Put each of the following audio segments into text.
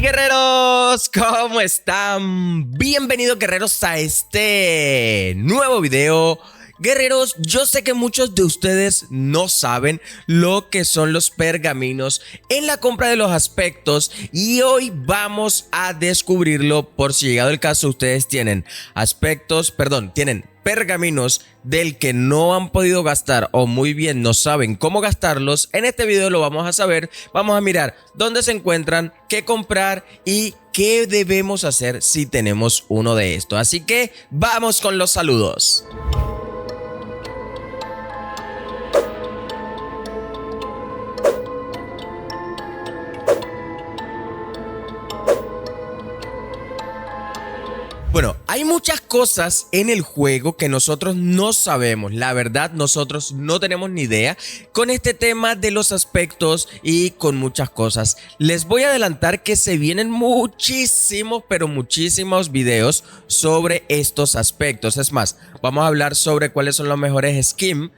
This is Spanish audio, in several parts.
Guerreros, ¿cómo están? Bienvenidos guerreros a este nuevo video. Guerreros, yo sé que muchos de ustedes no saben lo que son los pergaminos en la compra de los aspectos y hoy vamos a descubrirlo. Por si llegado el caso ustedes tienen tienen pergaminos del que no han podido gastar o muy bien no saben cómo gastarlos. En este video lo vamos a saber. Vamos a mirar dónde se encuentran, qué comprar y qué debemos hacer si tenemos uno de estos. Así que vamos con los saludos. Bueno, hay muchas cosas en el juego que nosotros no sabemos. La verdad, nosotros no tenemos ni idea con este tema de los aspectos y con muchas cosas. Les voy a adelantar que se vienen muchísimos, pero muchísimos videos sobre estos aspectos. Es más, vamos a hablar sobre cuáles son los mejores skins,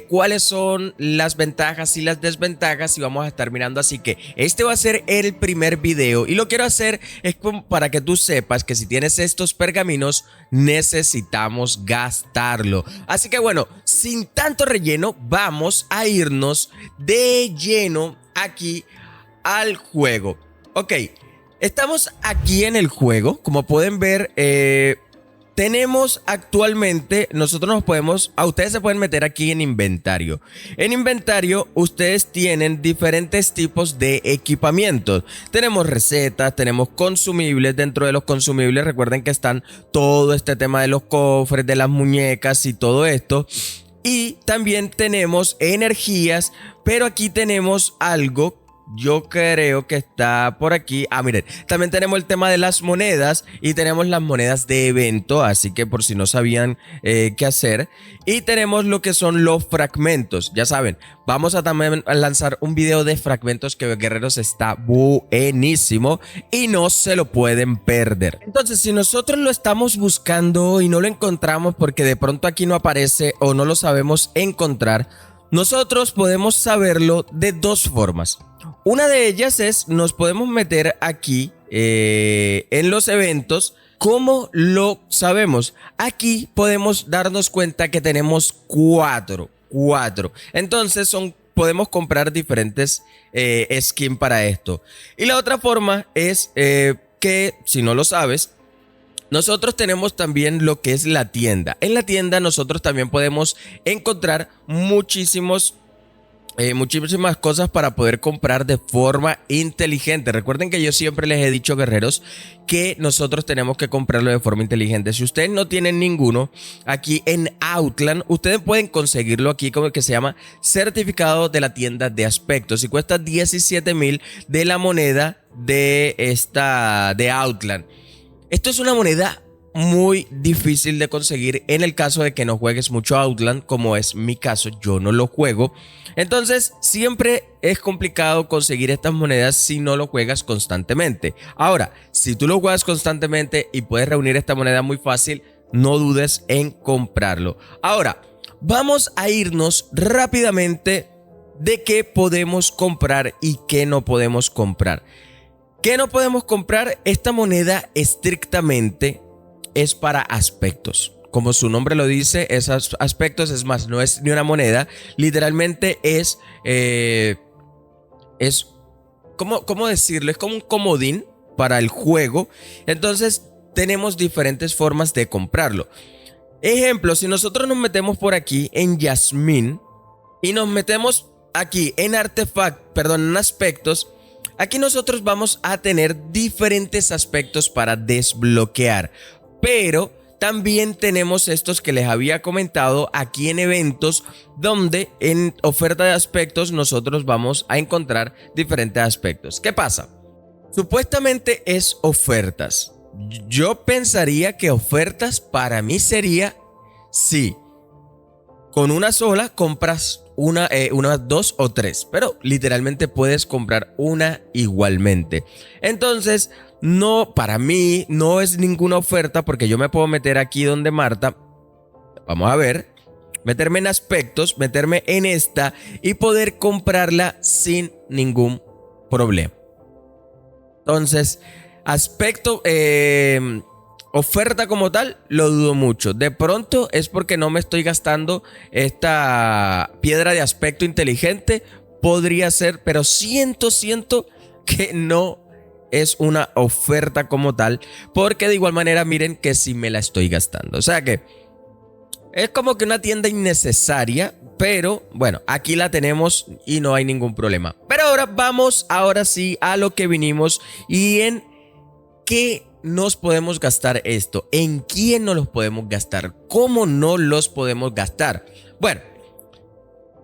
cuáles son las ventajas y las desventajas y vamos a estar mirando. Así que este va a ser el primer video y lo quiero hacer es para que tú sepas que si tienes estos pergaminos necesitamos gastarlo. Así que bueno, sin tanto relleno, vamos a irnos de lleno aquí al juego. Ok, estamos aquí en el juego. Como pueden ver, tenemos actualmente, ustedes se pueden meter aquí en inventario. En inventario ustedes tienen diferentes tipos de equipamientos. Tenemos recetas, tenemos consumibles. Dentro de los consumibles recuerden que están todo este tema de los cofres, de las muñecas y todo esto. Y también tenemos energías, pero aquí tenemos algo. Yo creo que está por aquí. Miren, también tenemos el tema de las monedas y tenemos las monedas de evento, así que por si no sabían qué hacer. Y tenemos lo que son los fragmentos. Ya saben, vamos a también lanzar un video de fragmentos que guerreros está buenísimo y no se lo pueden perder. Entonces, si nosotros lo estamos buscando y no lo encontramos porque de pronto aquí no aparece o no lo sabemos encontrar, nosotros podemos saberlo de dos formas. Una de ellas es, nos podemos meter aquí en los eventos. ¿Cómo lo sabemos? Aquí podemos darnos cuenta que tenemos cuatro. Entonces podemos comprar diferentes skins para esto. Y la otra forma es que, si no lo sabes, nosotros tenemos también lo que es la tienda. En la tienda nosotros también podemos encontrar muchísimas cosas para poder comprar de forma inteligente. Recuerden que yo siempre les he dicho, guerreros, que nosotros tenemos que comprarlo de forma inteligente. Si ustedes no tienen ninguno, aquí en Outland, ustedes pueden conseguirlo aquí como que se llama certificado de la tienda de aspectos y cuesta 17,000 de la moneda de Outland. Esto es una moneda muy difícil de conseguir en el caso de que no juegues mucho Outland, como es mi caso. Yo no lo juego, entonces siempre es complicado conseguir estas monedas si no lo juegas constantemente. Ahora, si tú lo juegas constantemente y puedes reunir esta moneda muy fácil, no dudes en comprarlo. Ahora, vamos a irnos rápidamente de qué podemos comprar y qué no podemos comprar. ¿Qué no podemos comprar? Esta moneda estrictamente es para aspectos. Como su nombre lo dice, esos aspectos, es más, no es ni una moneda. Literalmente es ¿cómo decirlo? Es como un comodín para el juego. Entonces tenemos diferentes formas de comprarlo. Ejemplo, si nosotros nos metemos por aquí en Yasmín y nos metemos aquí en en aspectos, aquí nosotros vamos a tener diferentes aspectos para desbloquear. Pero también tenemos estos que les había comentado aquí en eventos, donde en oferta de aspectos nosotros vamos a encontrar diferentes aspectos. ¿Qué pasa? Supuestamente es ofertas. Yo pensaría que ofertas para mí sería, sí, con una sola compras una, dos o tres, pero literalmente puedes comprar una igualmente. Entonces, no, para mí no es ninguna oferta porque yo me puedo meter aquí donde Marta, vamos a ver, meterme en aspectos, meterme en esta y poder comprarla sin ningún problema. Entonces, aspecto, oferta como tal, lo dudo mucho. De pronto es porque no me estoy gastando esta piedra de aspecto inteligente. Podría ser, pero siento que no es una oferta como tal. Porque de igual manera, miren que sí me la estoy gastando. O sea que es como que una tienda innecesaria. Pero bueno, aquí la tenemos y no hay ningún problema. Pero ahora vamos, ahora sí, a lo que vinimos y en qué nos podemos gastar esto, en quién nos los podemos gastar, cómo no los podemos gastar. Bueno,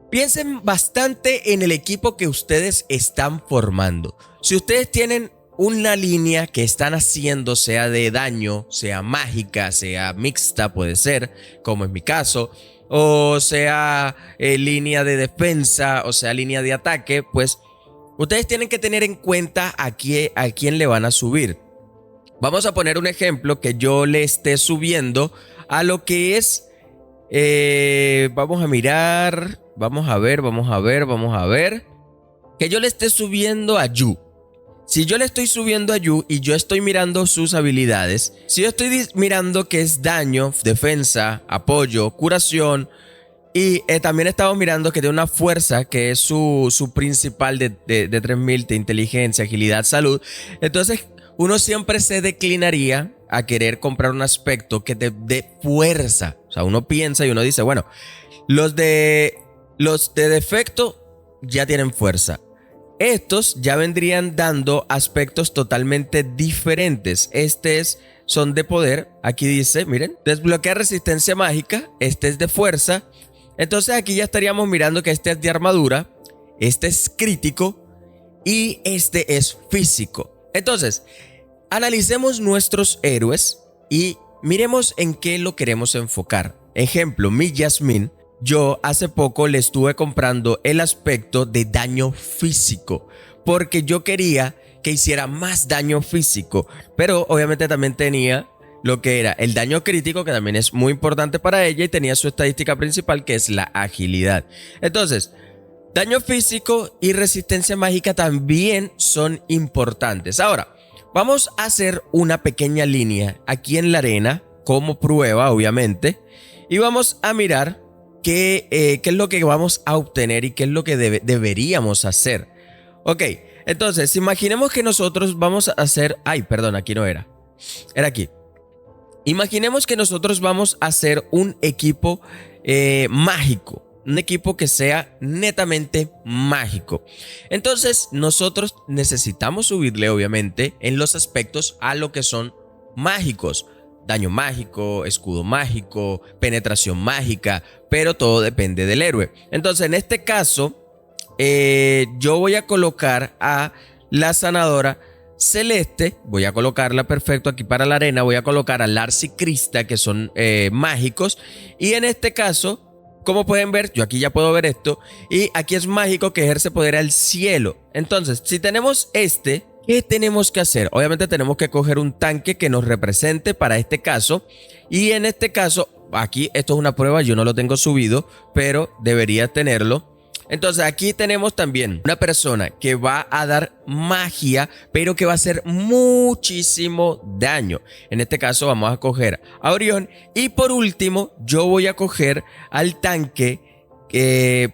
piensen bastante en el equipo que ustedes están formando. Si ustedes tienen una línea que están haciendo, sea de daño, sea mágica, sea mixta, puede ser, como en mi caso, o sea línea de defensa, o sea línea de ataque, pues ustedes tienen que tener en cuenta a quién le van a subir. Vamos a poner un ejemplo que yo le esté subiendo a lo que es, vamos a mirar, vamos a ver, que yo le esté subiendo a Yu. Si yo le estoy subiendo a Yu y yo estoy mirando sus habilidades, si yo estoy mirando que es daño, defensa, apoyo, curación, y también estamos mirando que tiene una fuerza que es su principal de 3000 de inteligencia, agilidad, salud. Entonces uno siempre se declinaría a querer comprar un aspecto que te dé fuerza. O sea, uno piensa y uno dice, bueno, los de defecto ya tienen fuerza. Estos ya vendrían dando aspectos totalmente diferentes. Son de poder. Aquí dice, miren, desbloquea resistencia mágica. Este es de fuerza. Entonces aquí ya estaríamos mirando que este es de armadura. Este es crítico. Y este es físico. Entonces, analicemos nuestros héroes y miremos en qué lo queremos enfocar. Ejemplo, mi Yasmín. Yo hace poco le estuve comprando el aspecto de daño físico porque yo quería que hiciera más daño físico, pero obviamente también tenía lo que era el daño crítico, que también es muy importante para ella, y tenía su estadística principal, que es la agilidad. Entonces, daño físico y resistencia mágica también son importantes. Ahora, vamos a hacer una pequeña línea aquí en la arena como prueba, obviamente, y vamos a mirar qué es lo que vamos a obtener y qué es lo que deberíamos hacer. Ok, entonces imaginemos que nosotros vamos a hacer... Ay, perdón, aquí no era. Era aquí. Imaginemos que nosotros vamos a hacer un equipo mágico. Un equipo que sea netamente mágico. Entonces nosotros necesitamos subirle, obviamente, en los aspectos a lo que son mágicos. Daño mágico, escudo mágico, penetración mágica, pero todo depende del héroe. Entonces, en este caso, yo voy a colocar a la sanadora celeste. Voy a colocarla perfecto aquí para la arena. Voy a colocar a Lars y Krista, que son mágicos. Y en este caso, como pueden ver, yo aquí ya puedo ver esto. Y aquí es mágico, que ejerce poder al cielo. Entonces, si tenemos ¿qué tenemos que hacer? Obviamente tenemos que coger un tanque que nos represente para este caso. Y en este caso, aquí esto es una prueba, yo no lo tengo subido, pero debería tenerlo. Entonces aquí tenemos también una persona que va a dar magia, pero que va a hacer muchísimo daño. En este caso vamos a coger a Orión. Y por último, yo voy a coger al tanque.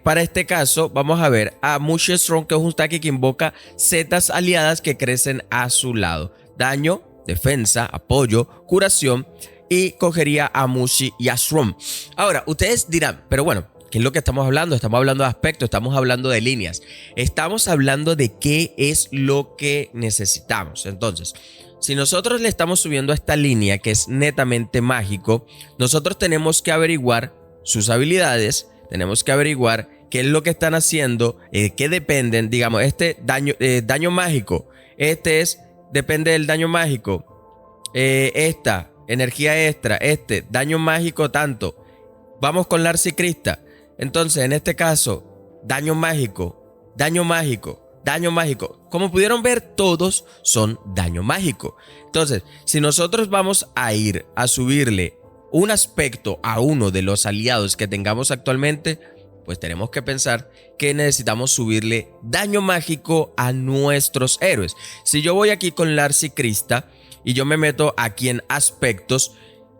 Para este caso vamos a ver a Mushi Strong, que es un tanque que invoca setas aliadas que crecen a su lado. Daño, defensa, apoyo, curación, y cogería a Mushi y a Strong. Ahora, ustedes dirán, pero bueno, ¿qué es lo que estamos hablando? Estamos hablando de aspectos, estamos hablando de líneas, estamos hablando de qué es lo que necesitamos. Entonces, si nosotros le estamos subiendo a esta línea que es netamente mágico, nosotros tenemos que averiguar sus habilidades. Tenemos que averiguar qué es lo que están haciendo, qué dependen, digamos, daño mágico. Depende del daño mágico. Esta, energía extra, daño mágico tanto. Vamos con Lars y Krista. Entonces, en este caso, daño mágico, daño mágico, daño mágico. Como pudieron ver, todos son daño mágico. Entonces, si nosotros vamos a ir a subirle un aspecto a uno de los aliados que tengamos actualmente, pues tenemos que pensar que necesitamos subirle daño mágico a nuestros héroes. Si yo voy aquí con Lars y Krista y yo me meto aquí en aspectos,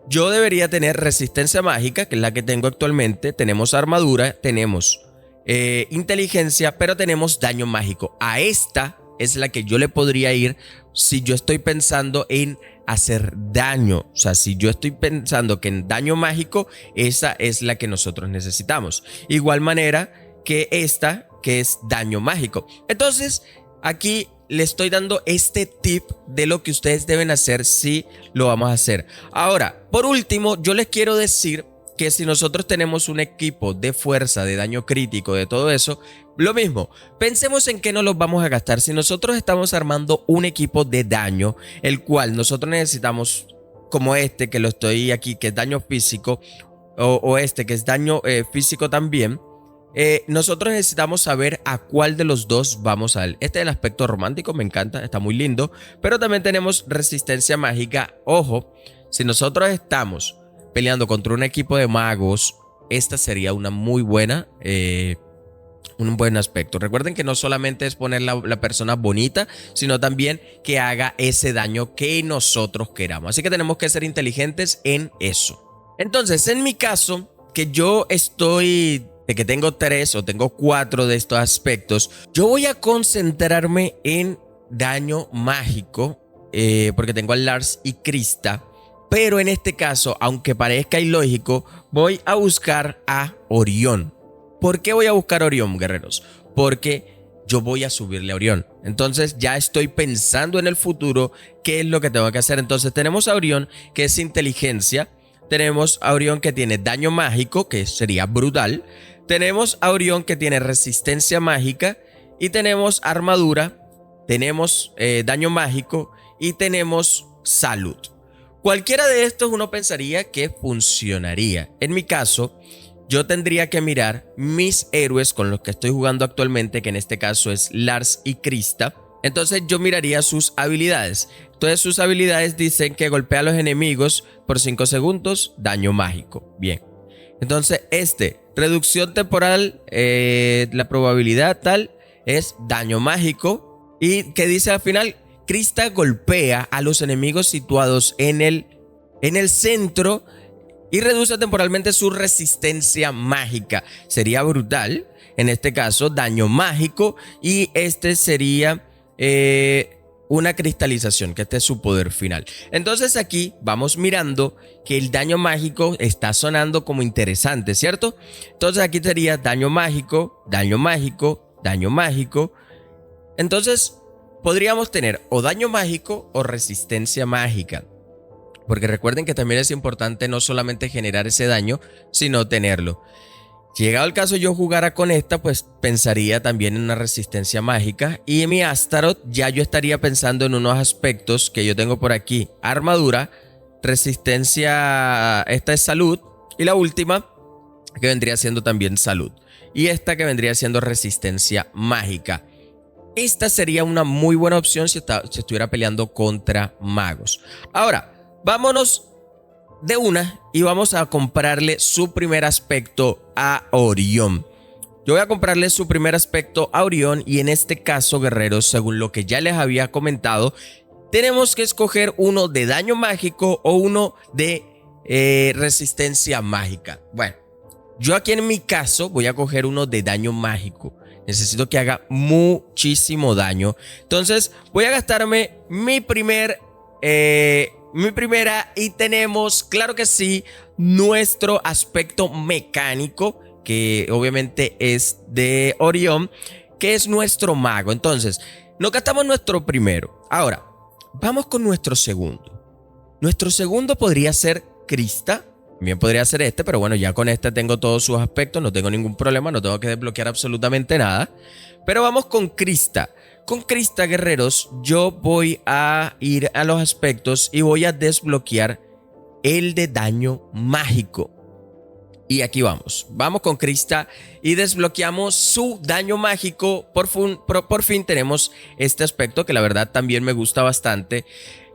yo debería tener resistencia mágica, que es la que tengo actualmente. Tenemos armadura, tenemos inteligencia, pero tenemos daño mágico. A esta es la que yo le podría ir si yo estoy pensando en hacer daño. O sea, si yo estoy pensando que en daño mágico, esa es la que nosotros necesitamos. Igual manera que esta, que es daño mágico. Entonces, aquí le estoy dando este tip de lo que ustedes deben hacer si lo vamos a hacer. Ahora, por último, yo les quiero decir que si nosotros tenemos un equipo de fuerza, de daño crítico, de todo eso, lo mismo, pensemos en qué nos los vamos a gastar. Si nosotros estamos armando un equipo de daño, el cual nosotros necesitamos, como este que lo estoy aquí, que es daño físico, o este que es daño físico también, nosotros necesitamos saber a cuál de los dos vamos a dar. Este es el aspecto romántico, me encanta, está muy lindo, pero también tenemos resistencia mágica. Ojo, si nosotros estamos peleando contra un equipo de magos, esta sería una muy buena, un buen aspecto. Recuerden que no solamente es poner la persona bonita, sino también que haga ese daño que nosotros queramos. Así que tenemos que ser inteligentes en eso. Entonces, en mi caso, que yo estoy, de que tengo 3 o tengo 4 de estos aspectos, yo voy a concentrarme en daño mágico, porque tengo a Lars y Krista. Pero en este caso, aunque parezca ilógico, voy a buscar a Orión. ¿Por qué voy a buscar a Orión, guerreros? Porque yo voy a subirle a Orión. Entonces ya estoy pensando en el futuro qué es lo que tengo que hacer. Entonces tenemos a Orión, que es inteligencia. Tenemos a Orión, que tiene daño mágico, que sería brutal. Tenemos a Orión, que tiene resistencia mágica. Y tenemos armadura. Tenemos daño mágico. Y tenemos salud. Cualquiera de estos uno pensaría que funcionaría. En mi caso, yo tendría que mirar mis héroes con los que estoy jugando actualmente, que en este caso es Lars y Krista. Entonces yo miraría sus habilidades. Entonces sus habilidades dicen que golpea a los enemigos por 5 segundos, daño mágico. Bien. Entonces reducción temporal, la probabilidad tal, es daño mágico. ¿Y qué dice al final? Krista golpea a los enemigos situados en el centro y reduce temporalmente su resistencia mágica. Sería brutal. En este caso, daño mágico. Y este sería una cristalización, que este es su poder final. Entonces aquí vamos mirando que el daño mágico está sonando como interesante, ¿cierto? Entonces aquí sería daño mágico, daño mágico, daño mágico. Entonces podríamos tener o daño mágico o resistencia mágica. Porque recuerden que también es importante no solamente generar ese daño, sino tenerlo. Si llegado el caso yo jugara con esta, pues pensaría también en una resistencia mágica. Y en mi Astaroth ya yo estaría pensando en unos aspectos que yo tengo por aquí. Armadura, resistencia, esta es salud. Y la última, que vendría siendo también salud. Y esta que vendría siendo resistencia mágica. Esta sería una muy buena opción si estuviera peleando contra magos. Ahora, vámonos de una y vamos a comprarle su primer aspecto a Orión. Yo voy a comprarle su primer aspecto a Orión y en este caso, guerreros, según lo que ya les había comentado, tenemos que escoger uno de daño mágico o uno de resistencia mágica. Bueno, yo aquí en mi caso voy a coger uno de daño mágico. Necesito que haga muchísimo daño. Entonces voy a gastarme mi primera y tenemos, claro que sí, nuestro aspecto mecánico, que obviamente es de Orión, que es nuestro mago. Entonces nos gastamos nuestro primero. Ahora vamos con nuestro segundo. Nuestro segundo podría ser Krista. Bien podría ser este, pero bueno, ya con este tengo todos sus aspectos, no tengo ningún problema, no tengo que desbloquear absolutamente nada. Pero vamos con Krista. Con Krista, guerreros, yo voy a ir a los aspectos y voy a desbloquear el de daño mágico. Y aquí vamos con Krista y desbloqueamos su daño mágico. Por fin tenemos este aspecto que la verdad también me gusta bastante.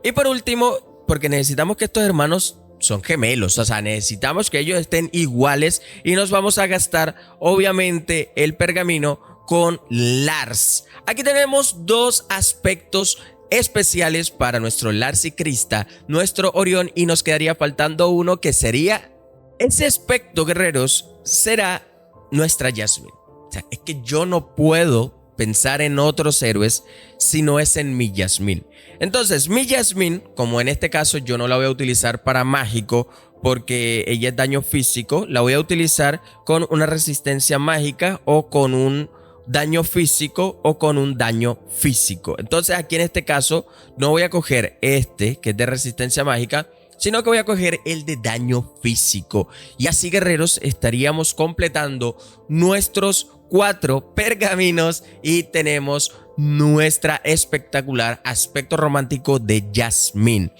Y por último, porque necesitamos que estos hermanos son gemelos, o sea, necesitamos que ellos estén iguales y nos vamos a gastar obviamente el pergamino con Lars. Aquí tenemos dos aspectos especiales para nuestro Lars y Krista, nuestro Orión, y nos quedaría faltando uno que sería ese aspecto, guerreros, será nuestra Jasmine. O sea, es que yo no puedo pensar en otros héroes si no es en mi Jasmine. Entonces, mi Jasmine, como en este caso yo no la voy a utilizar para mágico porque ella es daño físico, la voy a utilizar con una resistencia mágica o con un daño físico o con un daño físico. Entonces aquí en este caso no voy a coger este que es de resistencia mágica, sino que voy a coger el de daño físico. Y así, guerreros, estaríamos completando nuestros 4 pergaminos y tenemos nuestra espectacular aspecto romántico de Jasmine.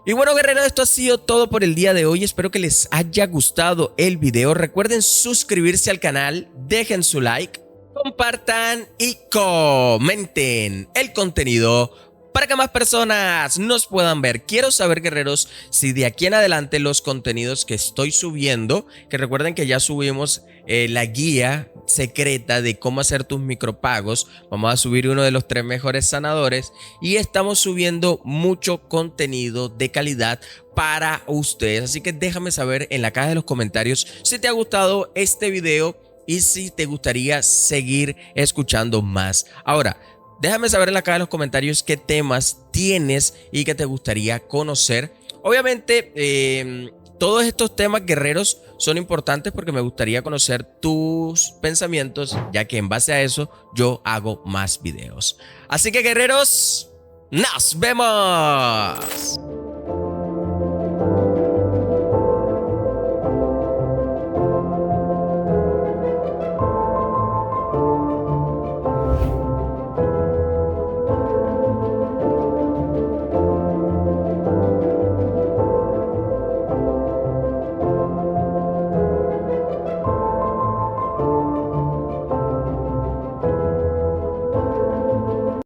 Y bueno, guerreros, esto ha sido todo por el día de hoy. Espero que les haya gustado el video. Recuerden suscribirse al canal, dejen su like, compartan y comenten el contenido para que más personas nos puedan ver. Quiero saber, guerreros, si de aquí en adelante los contenidos que estoy subiendo, que recuerden que ya subimos la guía secreta de cómo hacer tus micropagos, vamos a subir uno de los 3 mejores sanadores y estamos subiendo mucho contenido de calidad para ustedes. Así que déjame saber en la caja de los comentarios si te ha gustado este video y si te gustaría seguir escuchando más. Ahora, déjame saber en la caja de los comentarios qué temas tienes y que te gustaría conocer. Obviamente, todos estos temas, guerreros, son importantes porque me gustaría conocer tus pensamientos, ya que en base a eso yo hago más videos. Así que, guerreros, ¡nos vemos!